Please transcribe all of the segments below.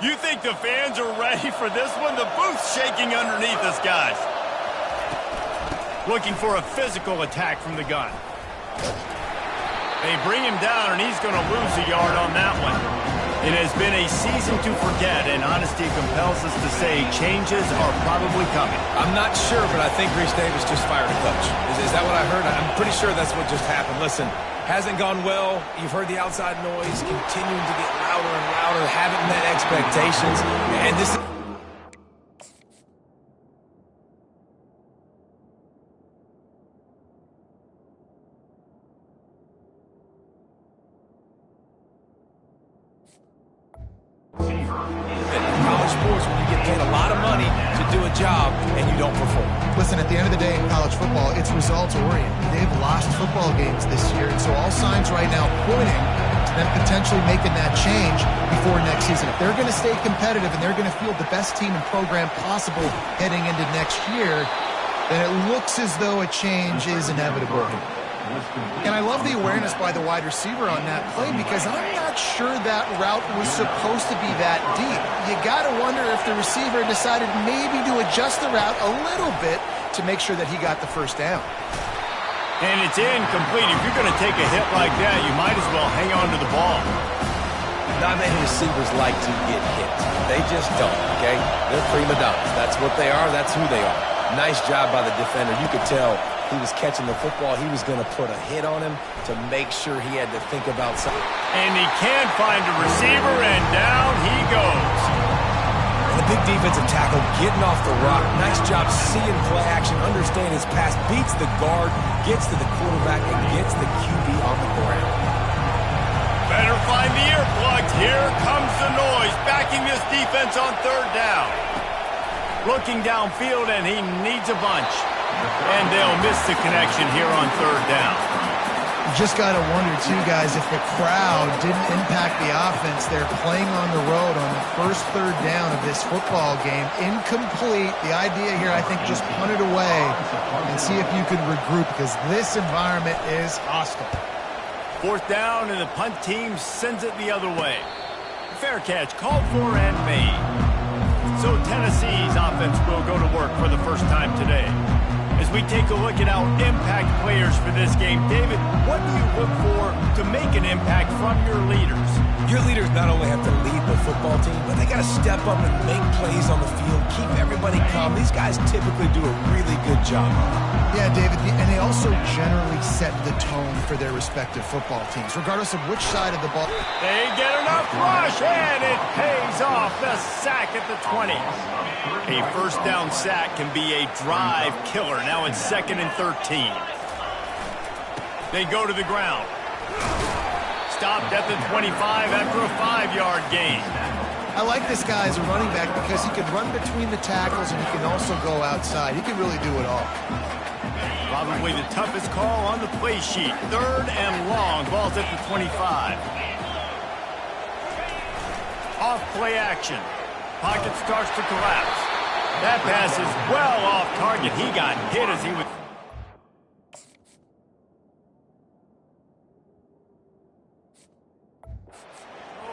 You think the fans are ready for this one? The booth's shaking underneath us, guys. Looking for a physical attack from the gun. They bring him down, and he's going to lose a yard on that one. It has been a season to forget, and honesty compels us to say changes are probably coming. I'm not sure, but I think Reese Davis just fired a coach. Is that what I heard? I'm pretty sure that's what just happened. Listen, hasn't gone well. You've heard the outside noise continuing to get louder and louder, haven't met expectations, and this is... college sports, when you get paid a lot of money to do a job and you don't perform. Listen, at the end of the day in college football, it's results-oriented. They've lost football games this year, and so all signs right now pointing to them potentially making that change before next season. If they're going to stay competitive and they're going to field the best team and program possible heading into next year, then it looks as though a change is inevitable. And I love the awareness by the wide receiver on that play because I'm not sure that route was supposed to be that deep. You got to wonder if the receiver decided maybe to adjust the route a little bit to make sure that he got the first down. And it's incomplete. If you're going to take a hit like that, you might as well hang on to the ball. Not many receivers like to get hit. They just don't, okay? They're prima donnas. That's what they are. That's who they are. Nice job by the defender. You could tell he was catching the football. He was going to put a hit on him to make sure he had to think about something. And he can find a receiver, and down he goes. And a big defensive tackle getting off the rock. Nice job seeing play action, understand his pass, beats the guard, gets to the quarterback, and gets the QB on the ground. Better find the earplugs. Here comes the noise, backing this defense on third down. Looking downfield, and he needs a bunch. And they'll miss the connection here on third down. You just got to wonder, too, guys, if the crowd didn't impact the offense. They're playing on the road on the first third down of this football game. Incomplete. The idea here, I think, just punt it away and see if you can regroup because this environment is hostile. Fourth down, and the punt team sends it the other way. Fair catch called for and made. So Tennessee's offense will go to work for the first time today. As we take a look at our impact players for this game, David, what do you look for to make an impact from your leaders? Your leaders not only have to lead the football team, but they got to step up and make plays on the field, keep everybody calm. These guys typically do a really good job. Yeah, David, and they also generally set the tone for their respective football teams, regardless of which side of the ball. They get enough rush, and it pays off. The sack at the 20. A first down sack can be a drive killer. Now it's 2nd and 13. They go to the ground. Stopped at the 25 after a 5-yard gain. I like this guy as a running back because he can run between the tackles and he can also go outside. He can really do it all. Probably the toughest call on the play sheet. 3rd and long. Ball's at the 25. Off play action. Pocket starts to collapse. That pass is well off target. He got hit as he was...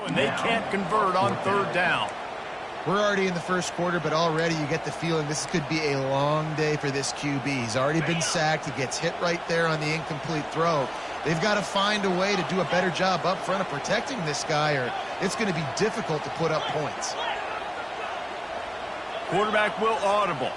And they can't convert on 3rd down. We're already in the first quarter, but already you get the feeling this could be a long day for this QB. He's already been sacked. He gets hit right there on the incomplete throw. They've got to find a way to do a better job up front of protecting this guy, or it's going to be difficult to put up points. Quarterback will audible.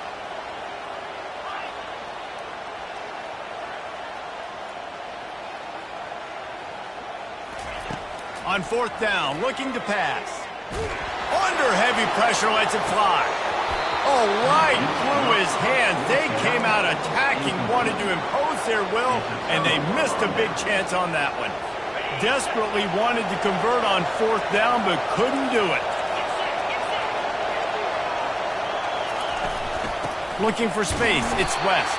On 4th down, looking to pass. Under heavy pressure, lets it fly. Oh, right through his hands. They came out attacking, wanted to impose their will, and they missed a big chance on that one. Desperately wanted to convert on 4th down, but couldn't do it. Looking for space, it's West.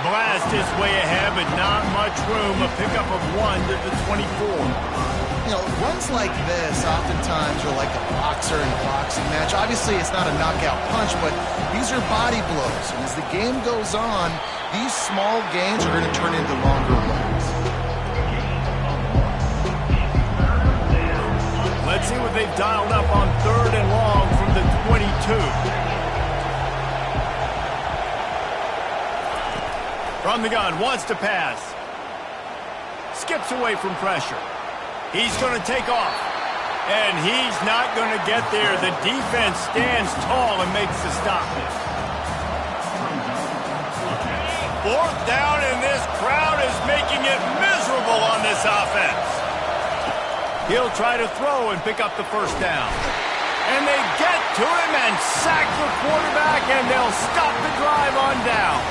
Blast his way ahead, but not much room. A pickup of 1 to the 24. You know, runs like this oftentimes are like a boxer in a boxing match. Obviously, it's not a knockout punch, but these are body blows. And as the game goes on, these small gains are going to turn into longer ones. Let's see what they've dialed up on 3rd and long from the 22. From the gun, wants to pass. Skips away from pressure. He's going to take off. And he's not going to get there. The defense stands tall and makes the stop. 4th down, and this crowd is making it miserable on this offense. He'll try to throw and pick up the 1st down. And they get to him and sack the quarterback, and they'll stop the drive on down.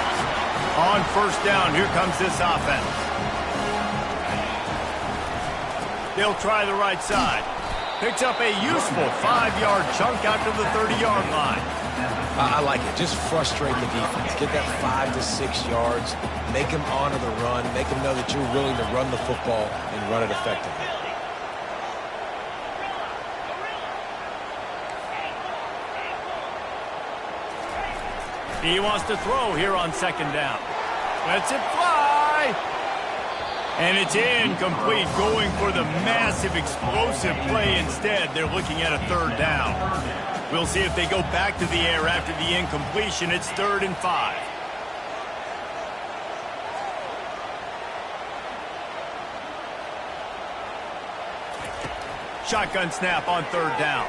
On 1st down, here comes this offense. They'll try the right side. Picks up a useful 5-yard chunk out to the 30-yard line. I like it. Just frustrate the defense. Get that 5 to 6 yards. Make them honor the run. Make them know that you're willing to run the football and run it effectively. He wants to throw here on 2nd down. Lets it fly. And it's incomplete, going for the massive, explosive play instead. They're looking at a 3rd down. We'll see if they go back to the air after the incompletion. It's 3rd and 5. Shotgun snap on 3rd down.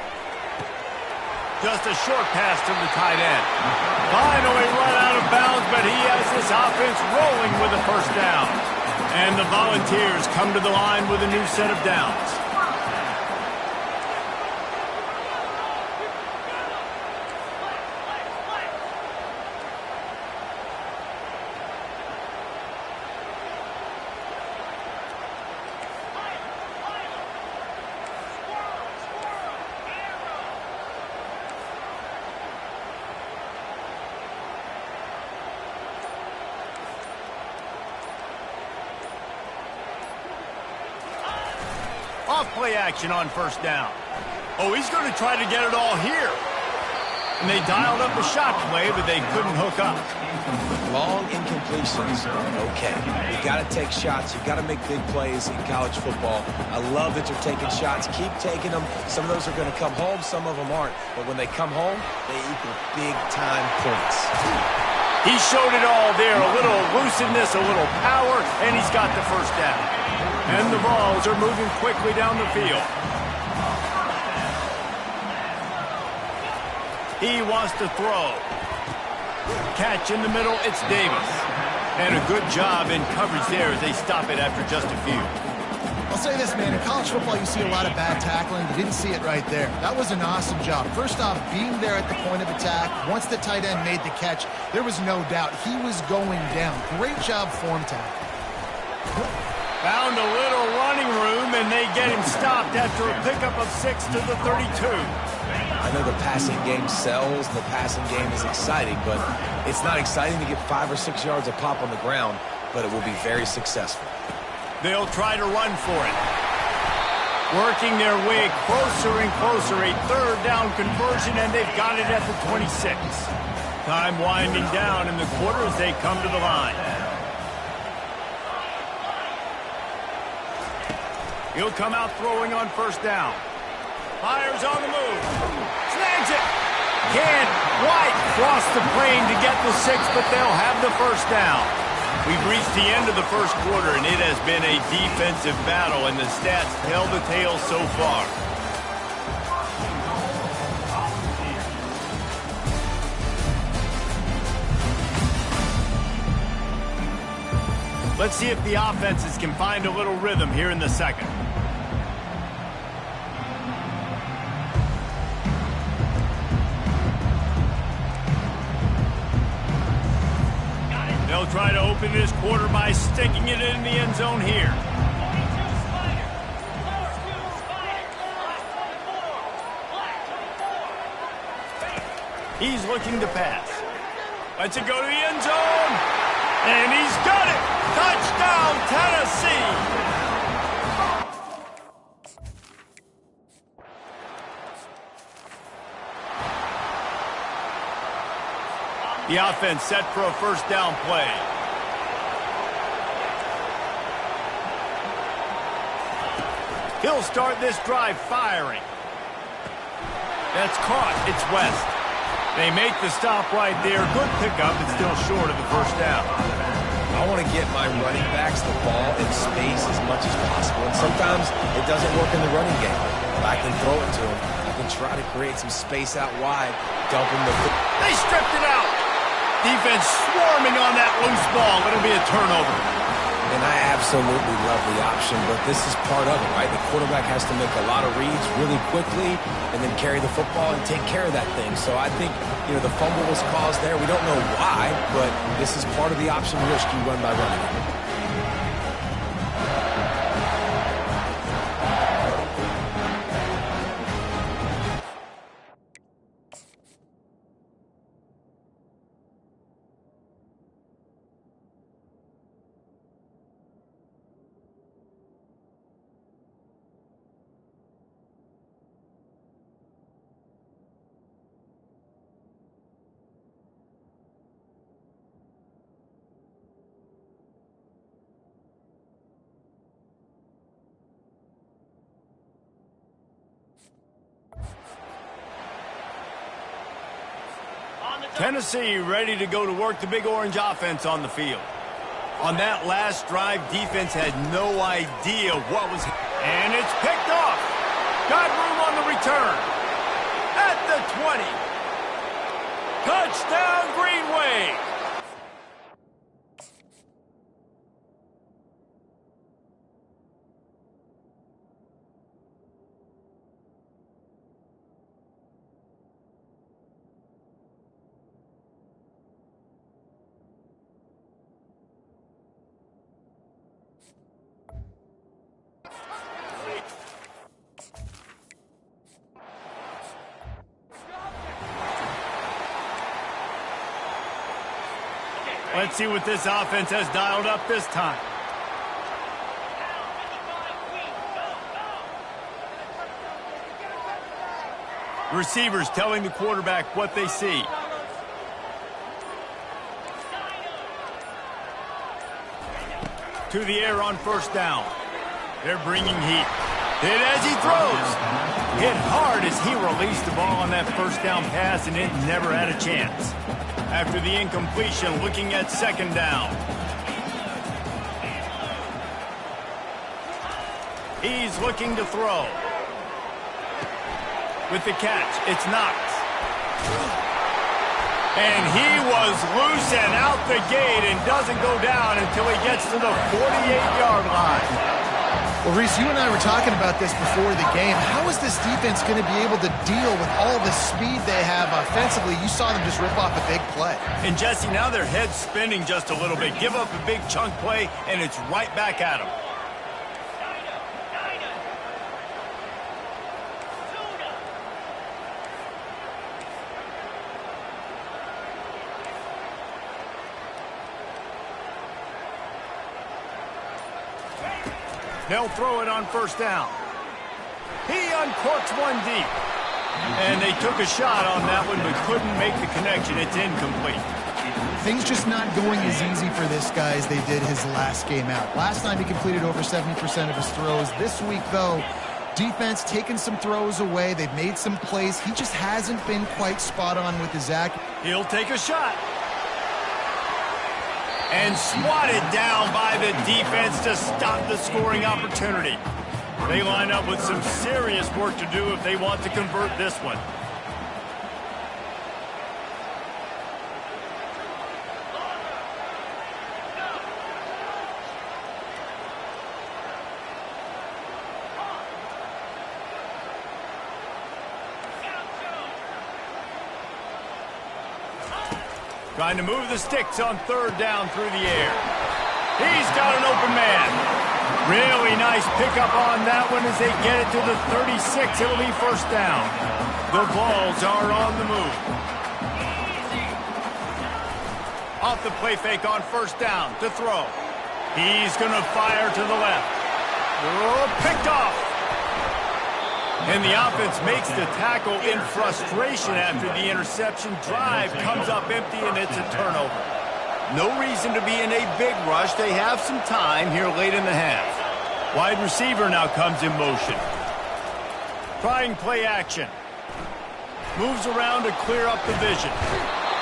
Just a short pass to the tight end. Finally run out of bounds, but he has this offense rolling with a 1st down. And the Volunteers come to the line with a new set of downs. Off-play action on 1st down. Oh, he's going to try to get it all here. And they dialed up a shot play, but they couldn't hook up. Long incompletions, okay. You got to take shots. You got to make big plays in college football. I love that you're taking shots. Keep taking them. Some of those are going to come home. Some of them aren't. But when they come home, they equal big-time points. He showed it all there. A little elusiveness, a little power, and he's got the 1st down. And the Vols are moving quickly down the field. He wants to throw. Catch in the middle, it's Davis. And a good job in coverage there as they stop it after just a few. I'll say this, man. In college football, you see a lot of bad tackling. You didn't see it right there. That was an awesome job. First off, being there at the point of attack. Once the tight end made the catch, there was no doubt he was going down. Great job form tackle. Found a little running room, and they get him stopped after a pickup of 6 to the 32. I know the passing game sells. The passing game is exciting, but it's not exciting to get 5 or 6 yards a pop on the ground, but it will be very successful. They'll try to run for it. Working their way closer and closer. A 3rd down conversion, and they've got it at the 26. Time winding down in the quarter as they come to the line. He'll come out throwing on 1st down. Fires on the move. Snags it. Can't quite cross the plane to get the 6, but they'll have the 1st down. We've reached the end of the 1st quarter, and it has been a defensive battle, and the stats tell the tale so far. Let's see if the offenses can find a little rhythm here in the 2nd. They'll try to open this quarter by sticking it in the end zone here. He's looking to pass. Lets it go to the end zone. And he's got it. Touchdown, Tennessee. The offense set for a 1st down play. He'll start this drive firing. That's caught. It's West. They make the stop right there. Good pickup, but still short of the first down. I want to get my running backs the ball in space as much as possible. And sometimes it doesn't work in the running game. But I can throw it to them. I can try to create some space out wide, dump them the... They stripped it out. Defense swarming on that loose ball. It'll be a turnover. And I absolutely love the option, but this is part of it, right? The quarterback has to make a lot of reads really quickly and then carry the football and take care of that thing. So I think, the fumble was caused there. We don't know why, but this is part of the option risk you run by running it. Tennessee ready to go to work the Big Orange offense on the field. On that last drive, defense had no idea what was... And it's picked off. Got room on the return. At the 20. Touchdown, Green Wave. Let's see what this offense has dialed up this time. Receivers telling the quarterback what they see. To the air on first down. They're bringing heat. Hit as he throws. Hit hard as he released the ball on that first down pass, and it never had a chance. After the incompletion, looking at second down. He's looking to throw. With the catch, it's Knox. And he was loose and out the gate and doesn't go down until he gets to the 48-yard line. Well, Reese, you and I were talking about this before the game. How is this defense going to be able to deal with all the speed they have offensively? You saw them just rip off a big play. And, Jesse, now their head's spinning just a little bit. Give up a big chunk play, and it's right back at them. They'll throw it on first down. He uncorks one deep. And they took a shot on that one, but couldn't make the connection. It's incomplete. Things just not going as easy for this guy as they did his last game out. Last time he completed over 70% of his throws. This week, though, defense taking some throws away. They've made some plays. He just hasn't been quite spot on with his accuracy. He'll take a shot. And swatted down by the defense to stop the scoring opportunity. They line up with some serious work to do if they want to convert this one. Trying to move the sticks on third down through the air. He's got an open man. Really nice pickup on that one as they get it to the 36. It'll be first down. The Vols are on the move. Off the play fake on first down to throw. He's going to fire to the left. Oh, picked off. And the offense makes the tackle in frustration after the interception. Drive comes up empty, and it's a turnover. No reason to be in a big rush. They have some time here late in the half. Wide receiver now comes in motion. Trying play action. Moves around to clear up the vision.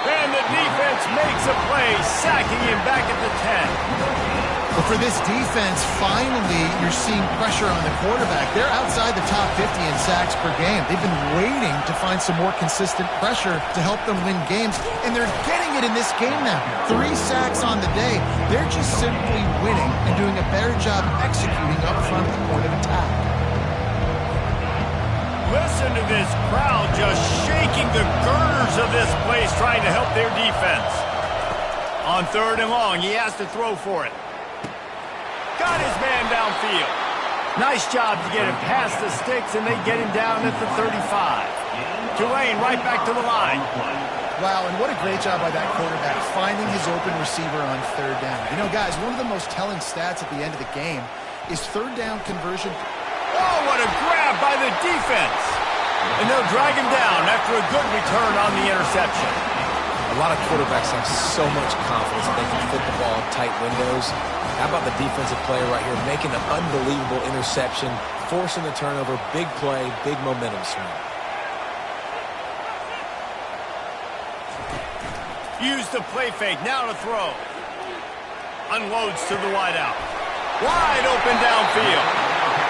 And the defense makes a play, sacking him back at the 10. But for this defense, finally, you're seeing pressure on the quarterback. They're outside the top 50 in sacks per game. They've been waiting to find some more consistent pressure to help them win games, and they're getting it in this game now. 3 sacks on the day. They're just simply winning and doing a better job executing up front at the point of attack. Listen to this crowd just shaking the girders of this place, trying to help their defense. On 3rd and long, he has to throw for it. Got his man downfield. Nice job to get him past the sticks, and they get him down at the 35. Tulane right back to the line. Wow, and what a great job by that quarterback, finding his open receiver on 3rd down. You know, guys, one of the most telling stats at the end of the game is 3rd down conversion. Oh, what a grab by the defense. And they'll drag him down after a good return on the interception. A lot of quarterbacks have so much confidence that they can fit the ball in tight windows. How about the defensive player right here making an unbelievable interception, forcing the turnover, big play, big momentum swing. Use the play fake, now to throw. Unloads to the wideout. Wide open downfield.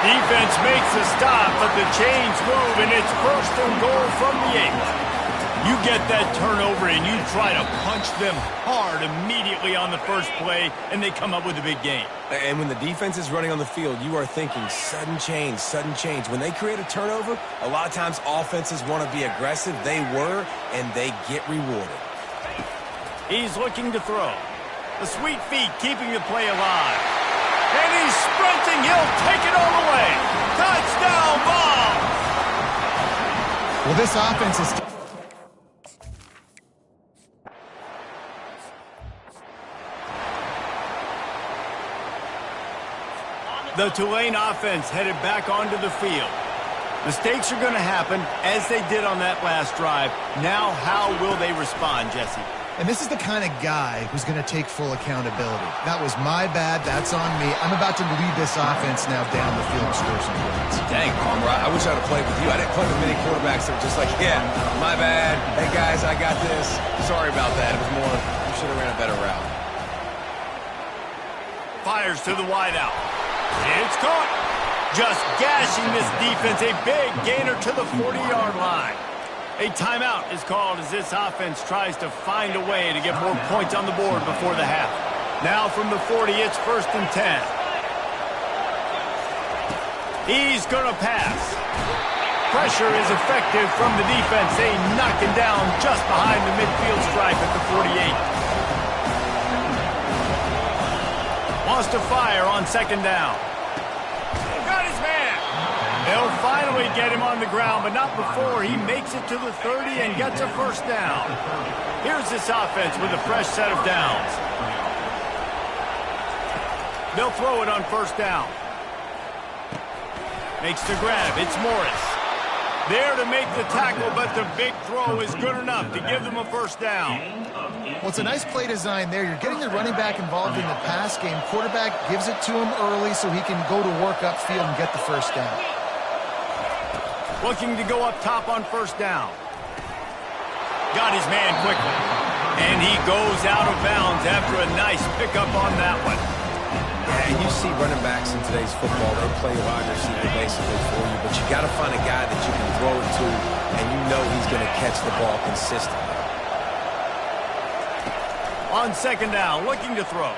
Defense makes a stop, but the chains move, and it's 1st and goal from the 8. You get that turnover, and you try to punch them hard immediately on the first play, and they come up with a big gain. And when the defense is running on the field, you are thinking sudden change, sudden change. When they create a turnover, a lot of times offenses want to be aggressive. They were, and they get rewarded. He's looking to throw. The sweet feet keeping the play alive. And he's sprinting. He'll take it all the way. Touchdown, Vols! Well, this offense is... The Tulane offense headed back onto the field. Mistakes are going to happen, as they did on that last drive. Now, how will they respond, Jesse? And this is the kind of guy who's going to take full accountability. That was my bad. That's on me. I'm about to lead this offense now down the field and score some points. Dang, Palmer, I wish I'd have played with you. I didn't play with many quarterbacks that were just like, yeah, my bad. Hey, guys, I got this. Sorry about that. It was more, you should have ran a better route. Fires to the wideout. It's caught. Just gashing this defense. A big gainer to the 40-yard line. A timeout is called as this offense tries to find a way to get more points on the board before the half. Now from the 40, it's 1st and 10. He's going to pass. Pressure is effective from the defense. They knock him down just behind the midfield stripe at the 48. Wants to fire on 2nd down. Got his man. They'll finally get him on the ground, but not before he makes it to the 30 and gets a 1st down. Here's this offense with a fresh set of downs. They'll throw it on 1st down. Makes the grab. It's Morris. There to make the tackle, but the big throw is good enough to give them a 1st down. Well, it's a nice play design there. You're getting the running back involved in the pass game. Quarterback gives it to him early so he can go to work upfield and get the 1st down. Looking to go up top on 1st down. Got his man quickly. And he goes out of bounds after a nice pickup on that one. Yeah, you see running backs in today's football, they play wide receiver basically for you, but you got to find a guy that you can throw it to, and you know he's going to catch the ball consistently. On 2nd down, looking to throw.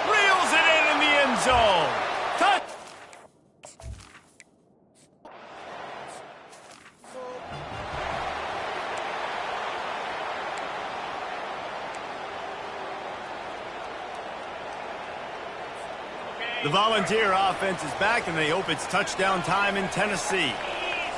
Reels it in the end zone. Touch! The Volunteer offense is back, and they hope it's touchdown time in Tennessee.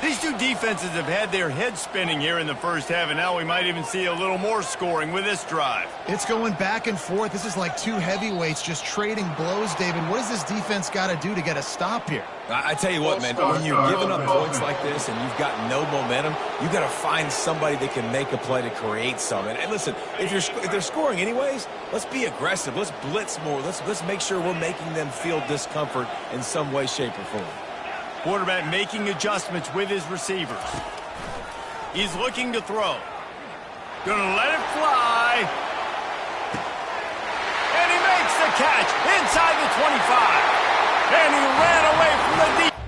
These two defenses have had their heads spinning here in the first half, and now we might even see a little more scoring with this drive. It's going back and forth. This is like two heavyweights just trading blows, David. What does this defense got to do to get a stop here? I tell you what, man, when you're giving up points like this and you've got no momentum, you got to find somebody that can make a play to create something. And listen, if they're scoring anyways, let's be aggressive. Let's blitz more. Let's make sure we're making them feel discomfort in some way, shape, or form. Quarterback making adjustments with his receivers. He's looking to throw. Gonna let it fly. And he makes the catch inside the 25. And he ran away from the defense.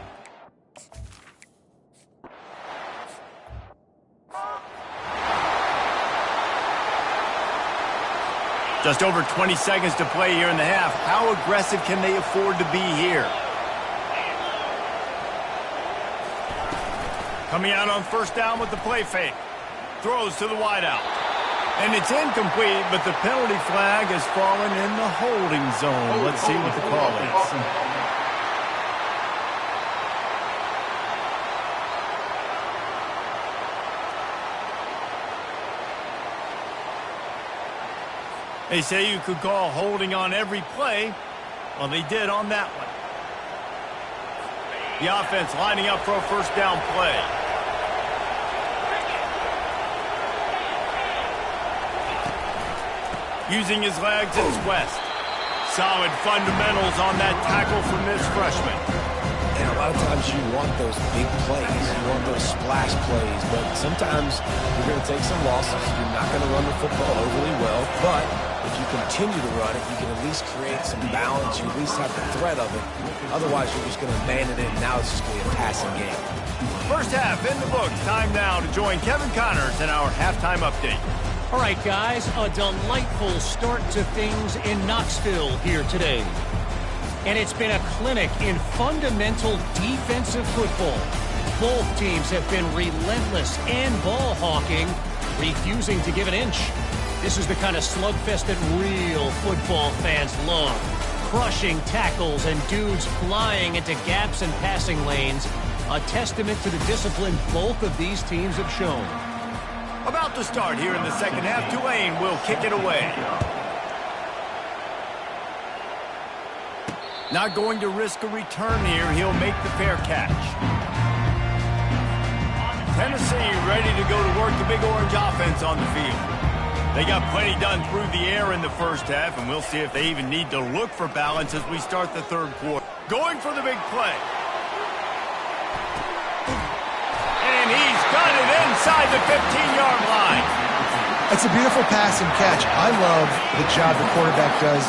Just over 20 seconds to play here in the half. How aggressive can they afford to be here? Coming out on first down with the play fake. Throws to the wideout. And it's incomplete, but the penalty flag has fallen in the holding zone. Let's see what the call is. They say you could call holding on every play. Well, they did on that one. The offense lining up for a first down play. Using his legs, it's West. Solid fundamentals on that tackle from this freshman. And a lot of times you want those big plays. You want those splash plays. But sometimes you're going to take some losses. You're not going to run the football overly well. But if you continue to run it, you can at least create some balance. You at least have the threat of it. Otherwise, you're just going to abandon it, and now it's just going to be a passing game. First half in the books. Time now to join Kevin Connors in our halftime update. All right, guys, a delightful start to things in Knoxville here today. And it's been a clinic in fundamental defensive football. Both teams have been relentless and ball hawking, refusing to give an inch. This is the kind of slugfest that real football fans love. Crushing tackles and dudes flying into gaps and passing lanes. A testament to the discipline both of these teams have shown. About to start here in the second half, Tulane will kick it away. Not going to risk a return here. He'll make the fair catch. Tennessee ready to go to work the Big Orange offense on the field. They got plenty done through the air in the first half, and we'll see if they even need to look for balance as we start the third quarter. Going for the big play. And he's got it inside the 15-yard line. It's a beautiful pass and catch. I love the job the quarterback does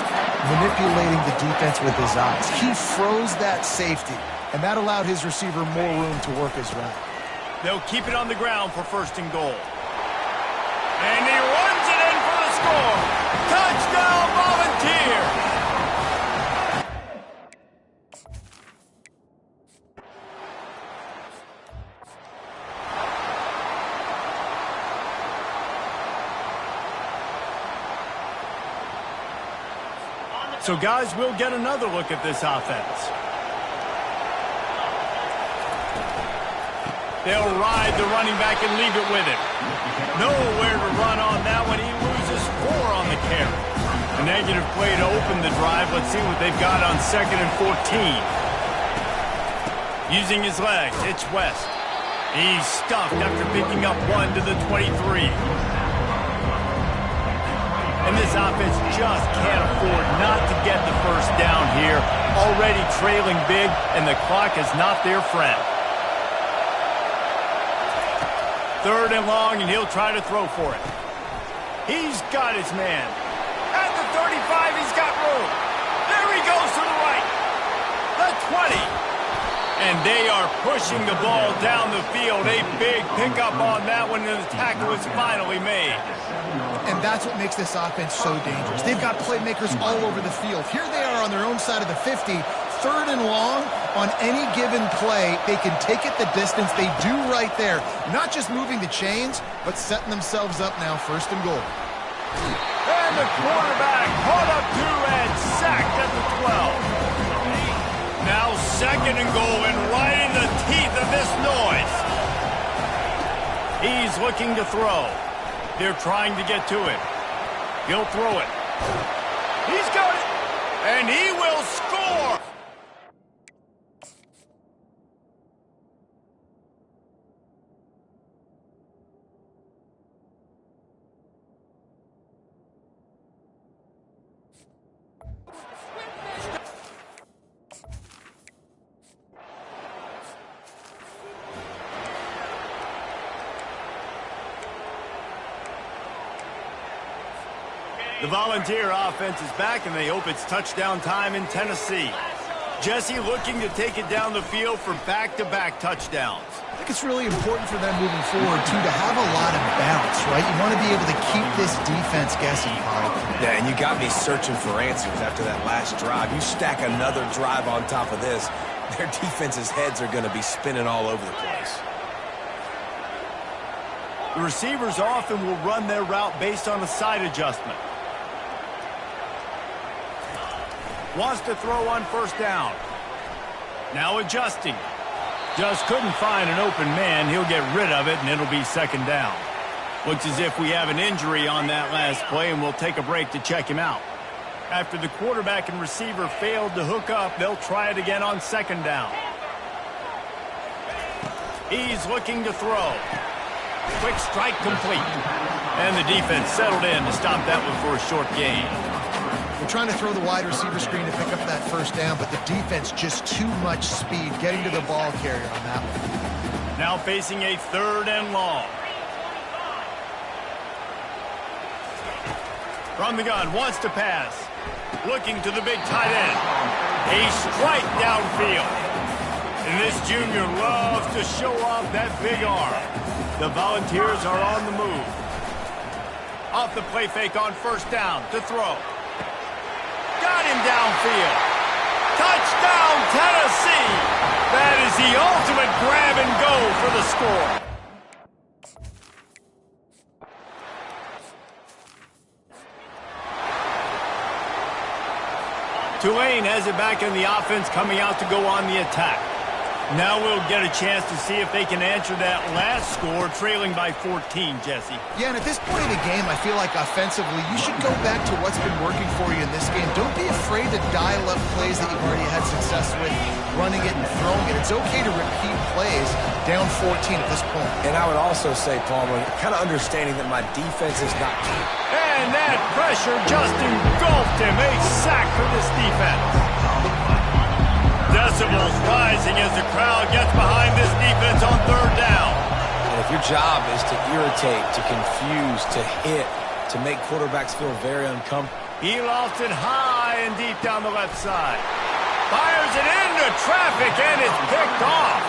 manipulating the defense with his eyes. He froze that safety, and that allowed his receiver more room to work his route. They'll keep it on the ground for first and goal. And he runs it in for the score. Touchdown, Volunteers! So, guys, we'll get another look at this offense. They'll ride the running back and leave it with him. Nowhere to run on that one. He loses 4 on the carry. A negative play to open the drive. Let's see what they've got on 2nd and 14. Using his legs, it's West. He's stuffed after picking up 1 to the 23. And this offense just can't afford not to get the first down here. Already trailing big, and the clock is not their friend. 3rd and long, and he'll try to throw for it. He's got his man. At the 35, he's got room. There he goes to the right. The 20. And they are pushing the ball down the field. A big pickup on that one, and the tackle is finally made. And that's what makes this offense so dangerous. They've got playmakers all over the field. Here they are on their own side of the 50. 3rd and long, on any given play, they can take it the distance. They do right there. Not just moving the chains, but setting themselves up now, 1st and goal. And the quarterback caught up to and sacked at the 12. Now 2nd and goal, and right in the teeth of this noise. He's looking to throw. They're trying to get to it. He'll throw it. He's got it. And he will score. The Volunteer offense is back, and they hope it's touchdown time in Tennessee. Jesse looking to take it down the field for back-to-back touchdowns. I think it's really important for them moving forward, too, to have a lot of bounce, right? You want to be able to keep this defense guessing, Kyle. Yeah, and you got me searching for answers after that last drive. You stack another drive on top of this, their defense's heads are going to be spinning all over the place. The receivers often will run their route based on a side adjustment. Wants to throw on first down. Now adjusting. Just couldn't find an open man. He'll get rid of it, and it'll be second down. Looks as if we have an injury on that last play, and we'll take a break to check him out. After the quarterback and receiver failed to hook up, they'll try it again on second down. He's looking to throw. Quick strike complete. And the defense settled in to stop that one for a short gain. They're trying to throw the wide receiver screen to pick up that first down, but the defense just too much speed getting to the ball carrier on that one. Now facing a third and long. From the gun, wants to pass. Looking to the big tight end. A strike downfield. And this junior loves to show off that big arm. The Volunteers are on the move. Off the play fake on first down to throw. Got him downfield. Touchdown, Tennessee! That is the ultimate grab and go for the score. Tulane has it back in the offense, coming out to go on the attack. Now we'll get a chance to see if they can answer that last score, trailing by 14, Jesse. Yeah, and at this point in the game, I feel like offensively, you should go back to what's been working for you in this game. Don't be afraid to dial up plays that you've already had success with, running it and throwing it. It's okay to repeat plays down 14 at this point. And I would also say, Palmer, kind of understanding that my defense is not key. And that pressure just engulfed him. A sack for this defense. Decibels rising as the crowd gets behind this defense on third down. And if your job is to irritate, to confuse, to hit, to make quarterbacks feel very uncomfortable. He lost it high and deep down the left side. Fires it into traffic, and it's picked off.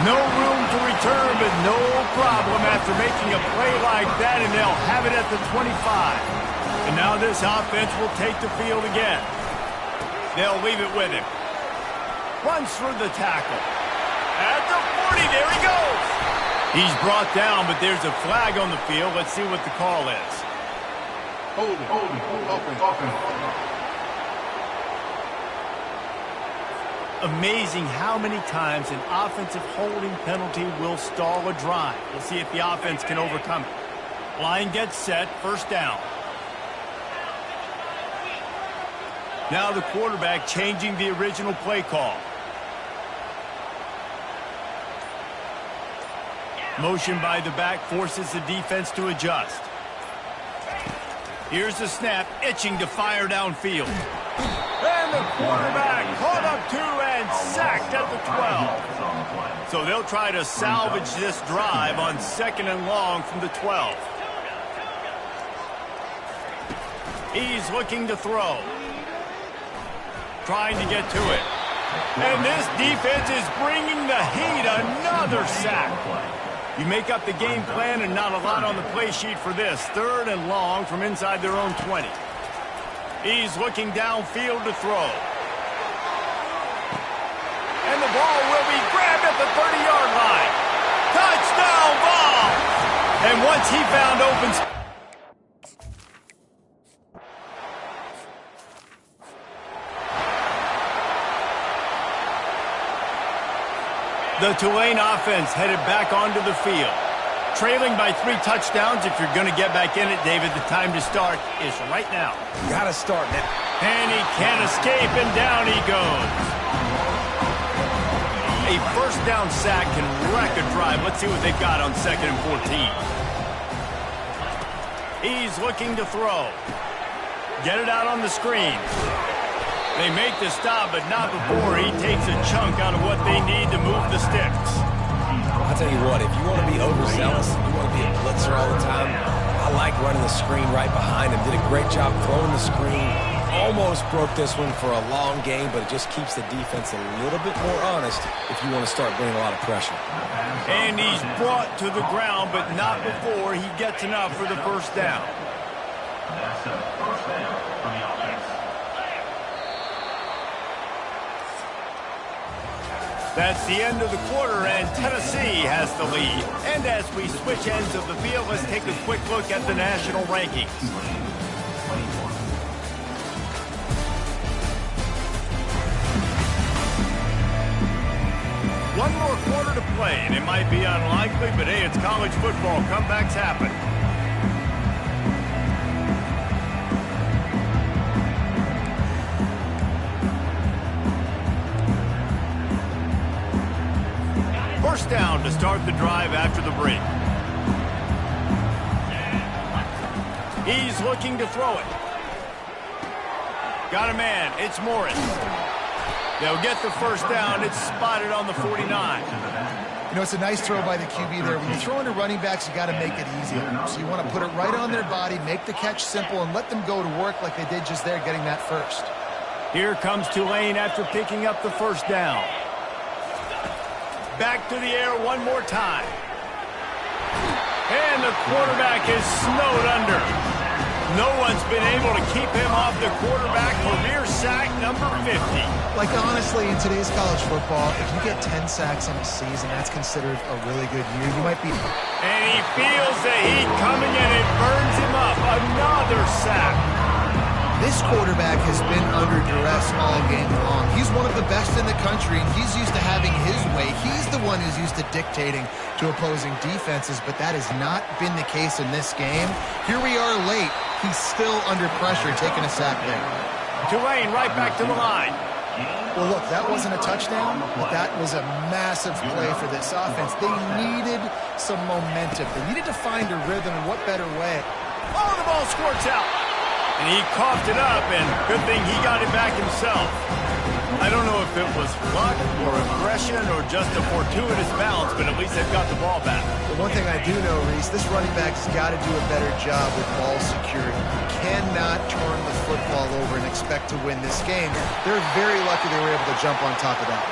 No room to return, but no problem after making a play like that, and they'll have it at the 25. And now this offense will take the field again. They'll leave it with him. Runs through the tackle. At the 40, there he goes. He's brought down, but there's a flag on the field. Let's see what the call is. Amazing how many times an offensive holding penalty will stall a drive. We'll see if the offense can overcome it. Line gets set, first down. Now the quarterback changing the original play call. Motion by the back forces the defense to adjust. Here's the snap, itching to fire downfield. And the quarterback caught up two and sacked at the 12. So they'll try to salvage this drive on second and long from the 12. He's looking to throw. Trying to get to it. And this defense is bringing the heat. Another sack. You make up the game plan and not a lot on the play sheet for this. Third and long from inside their own 20. He's looking downfield to throw. And the ball will be grabbed at the 30-yard line. Touchdown Vols! And once he found open space. The Tulane offense headed back onto the field. Trailing by 3 touchdowns. If you're going to get back in it, David, the time to start is right now. Got to start now. And he can't escape, and down he goes. A first down sack can wreck a drive. Let's see what they've got on second and 14. He's looking to throw. Get it out on the screen. They make the stop, but not before he takes a chunk out of what they need to move the sticks. I'll tell you what, if you want to be overzealous, you want to be a blitzer all the time, I like running the screen right behind him. Did a great job throwing the screen. Almost broke this one for a long game, but it just keeps the defense a little bit more honest if you want to start bringing a lot of pressure. And he's brought to the ground, but not before he gets enough for the first down. That's a first down from the offense. That's the end of the quarter, and Tennessee has the lead. And as we switch ends of the field, let's take a quick look at the national rankings. One more quarter to play, and it might be unlikely, but hey, it's college football. Comebacks happen. First down to start the drive after the break. He's looking to throw it. Got a man. It's Morris. They'll get the first down. It's spotted on the 49. You know, it's a nice throw by the QB there. When you throw into running backs, you got to make it easy. So you want to put it right on their body, make the catch simple, and let them go to work like they did just there, getting that first. Here comes Tulane after picking up the first down. Back to the air one more time. And the quarterback is snowed under. No one's been able to keep him off the quarterback. Career sack number 50. Like, honestly, in today's college football, if you get 10 sacks in a season, that's considered a really good year. You might be... And he feels the heat coming, and it burns him up. Another sack. This quarterback has been under duress all game long. He's one of the best in the country, and he's used to having his way. He's the one who's used to dictating to opposing defenses, but that has not been the case in this game. Here we are late. He's still under pressure, taking a sack there. Tulane right back to the line. Well, look, that wasn't a touchdown, but that was a massive play for this offense. They needed some momentum. They needed to find a rhythm, and what better way? Oh, the ball squirts out. And he coughed it up, and good thing he got it back himself. I don't know if it was luck or aggression or just a fortuitous bounce, but at least they've got the ball back. The one thing I do know, Reese, this running back's got to do a better job with ball security. You cannot turn the football over and expect to win this game. They're very lucky they were able to jump on top of that.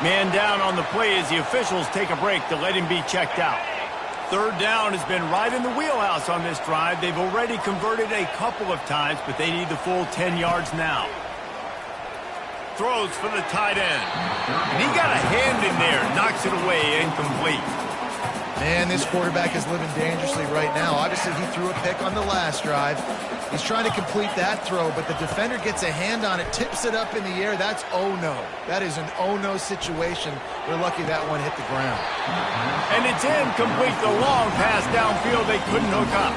Man down on the play as the officials take a break to let him be checked out. Third down has been right in the wheelhouse on this drive. They've already converted a couple of times, but they need the full 10 yards now. Throws for the tight end. And he got a hand in there, knocks it away, incomplete. Man, this quarterback is living dangerously right now. Obviously, he threw a pick on the last drive. He's trying to complete that throw, but the defender gets a hand on it, tips it up in the air. That's oh-no. That is an oh-no situation. They're lucky that one hit the ground. And it's incomplete. The long pass downfield they couldn't hook up.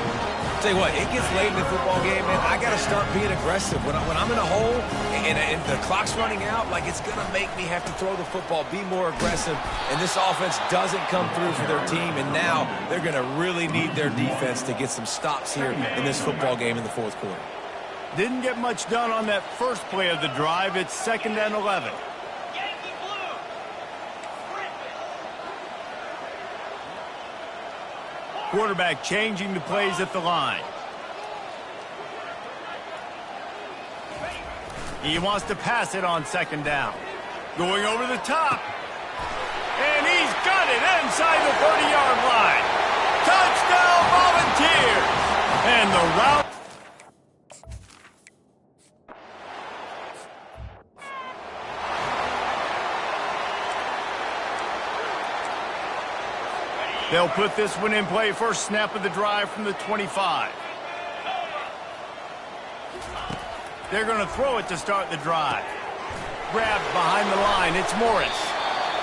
Tell you what, it gets late in the football game, man. I got to start being aggressive. When I'm in a hole and the clock's running out, like, it's going to make me have to throw the football, be more aggressive. And this offense doesn't come through for their team, and now they're going to really need their defense to get some stops here in this football game in the fourth quarter. Didn't get much done on that first play of the drive. It's 2nd and 11. Quarterback changing the plays at the line. He wants to pass it on 2nd down. Going over the top. And he's got it inside the 30-yard line. Touchdown, Volunteers! And the route... They'll put this one in play. First snap of the drive from the 25. They're going to throw it to start the drive. Grabbed behind the line. It's Morris.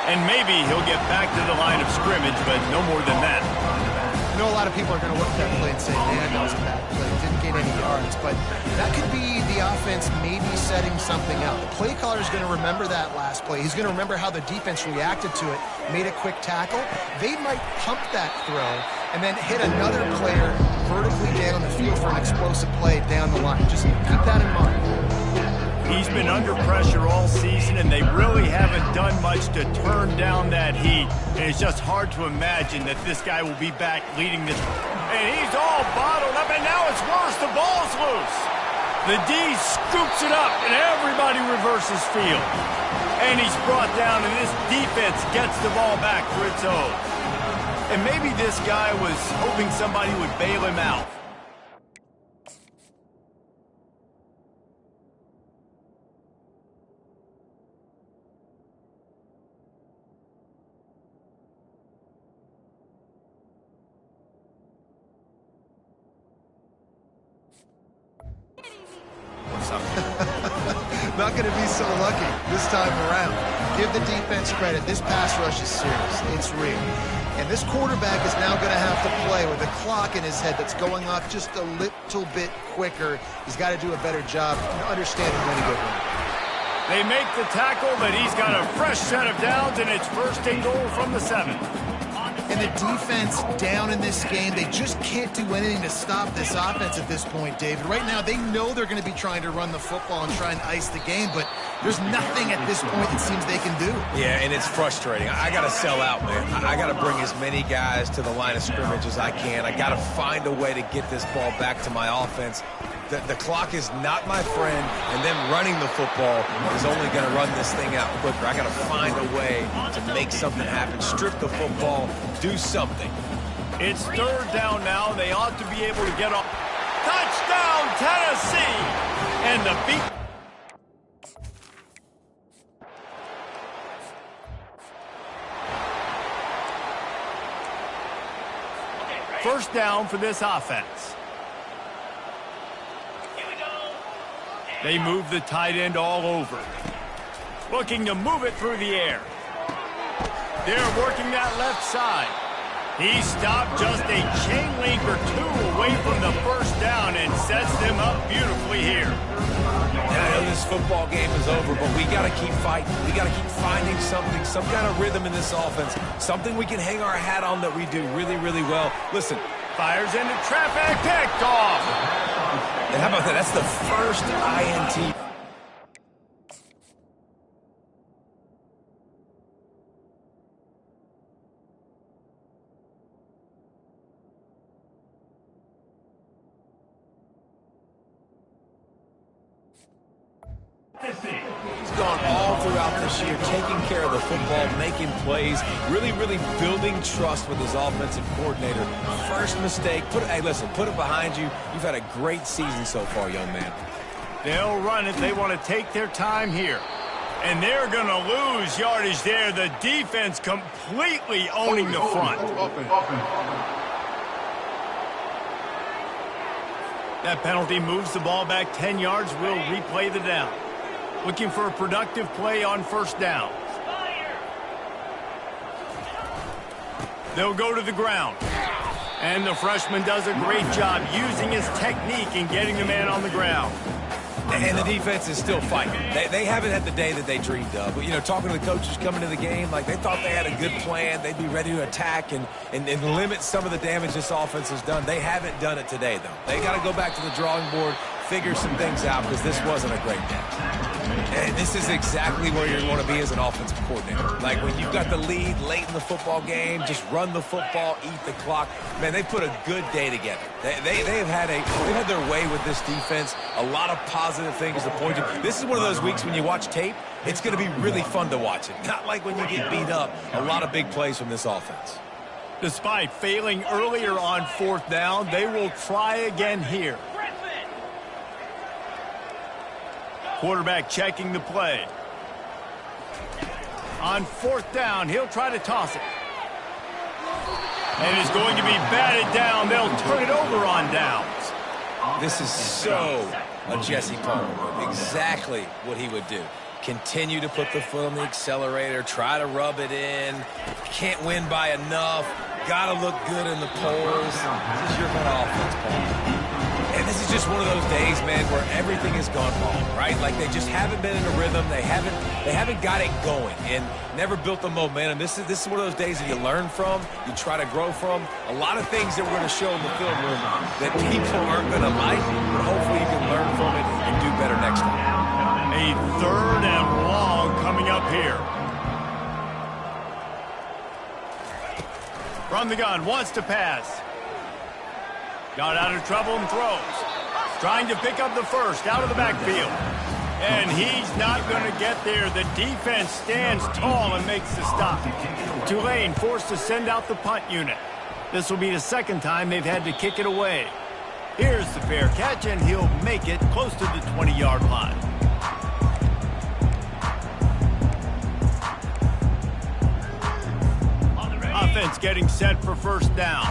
And maybe he'll get back to the line of scrimmage, but no more than that. I know a lot of people are going to look at that play and say, man, that was a bad play. Didn't gain any yards. But that could be the offense maybe setting something up. The play caller is going to remember that last play. He's going to remember how the defense reacted to it, made a quick tackle. They might pump that throw and then hit another player vertically down the field for an explosive play down the line. Just keep that in mind. He's been under pressure all season, and they really haven't done much to turn down that heat. And it's just hard to imagine that this guy will be back leading this. And he's all bottled and now it's worse. The ball's loose. The D scoops it up, and everybody reverses field. And he's brought down, and this defense gets the ball back for its own. And maybe this guy was hoping somebody would bail him out. Not going to be so lucky this time around. Give the defense credit. This pass rush is serious. It's real. And this quarterback is now going to have to play with a clock in his head that's going off just a little bit quicker. He's got to do a better job understanding when to get one. They make the tackle, but he's got a fresh set of downs, and it's first and goal from the 7. And the defense down in this game, they just can't do anything to stop this offense at this point, David. Right now, they know they're going to be trying to run the football and try and ice the game, but there's nothing at this point it seems they can do. Yeah, and it's frustrating. I got to sell out, man. I got to bring as many guys to the line of scrimmage as I can. I got to find a way to get this ball back to my offense. The clock is not my friend, and then running the football is only going to run this thing out quicker. I got to find a way to make something happen, strip the football, do something. It's third down now. They ought to be able to get off. Touchdown, Tennessee! And the beat. First down for this offense. They move the tight end all over. Looking to move it through the air. They're working that left side. He stopped just a chain link or two away from the first down and sets them up beautifully here. And I know this football game is over, but we got to keep fighting. We got to keep finding something, some kind of rhythm in this offense, something we can hang our hat on that we do really, really well. Listen. Fires into traffic, picked off. And how about that? That's the first INT. He's gone all throughout this year, taking care of the football, making plays, really, really building trust with his offensive coordinator. First mistake, hey, listen, put it behind you. You've had a great season so far, young man. They'll run it. They want to take their time here. And they're going to lose yardage there. The defense completely owning the front. That penalty moves the ball back 10 yards. We'll replay the down. Looking for a productive play on first down. They'll go to the ground. And the freshman does a great job using his technique and getting the man on the ground. And the defense is still fighting. They haven't had the day that they dreamed of. But, you know, talking to the coaches coming to the game, like they thought they had a good plan. They'd be ready to attack and limit some of the damage this offense has done. They haven't done it today, though. They got to go back to the drawing board, figure some things out, because this wasn't a great day. And this is exactly where you want to be as an offensive coordinator. Like when you've got the lead late in the football game, just run the football, eat the clock. Man, they put a good day together. They've had their way with this defense. A lot of positive things to point to. This is one of those weeks when you watch tape, it's going to be really fun to watch it. Not like when you get beat up. A lot of big plays from this offense. Despite failing earlier on fourth down, they will try again here. Quarterback checking the play. On fourth down, he'll try to toss it. And it's going to be batted down. They'll turn it over on downs. This is so a Jesse Palmer move. Exactly what he would do. Continue to put the foot on the accelerator. Try to rub it in. Can't win by enough. Got to look good in the polls. This is your kind of offense, Paul. And this is just one of those days, man, where everything has gone wrong, right? Like they just haven't been in a rhythm. They haven't got it going and never built the momentum. This is one of those days that you learn from, you try to grow from. A lot of things that we're going to show in the film room that people aren't going to like, but hopefully you can learn from it and do better next time. A third and long coming up here. From the gun, wants to pass. Got out of trouble and throws. Trying to pick up the first out of the backfield. And he's not going to get there. The defense stands tall and makes the stop. Tulane forced to send out the punt unit. This will be the second time they've had to kick it away. Here's the fair catch, and he'll make it close to the 20-yard line. Offense getting set for first down.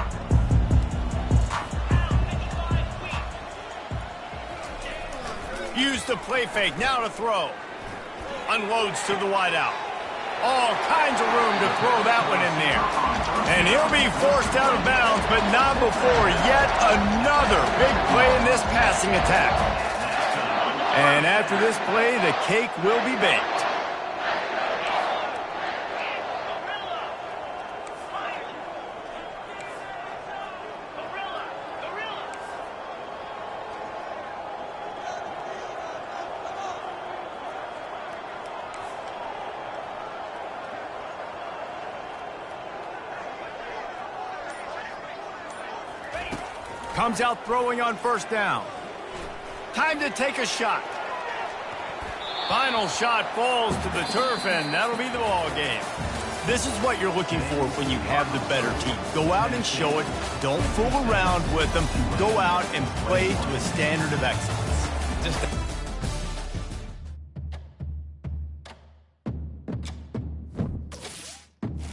Use the play fake, now to throw. Unloads to the wideout. All kinds of room to throw that one in there. And he'll be forced out of bounds, but not before yet another big play in this passing attack. And after this play, the cake will be baked. Comes out throwing on first down. Time to take a shot. Final shot falls to the turf, and that'll be the ball game. This is what you're looking for when you have the better team. Go out and show it. Don't fool around with them. Go out and play to a standard of excellence.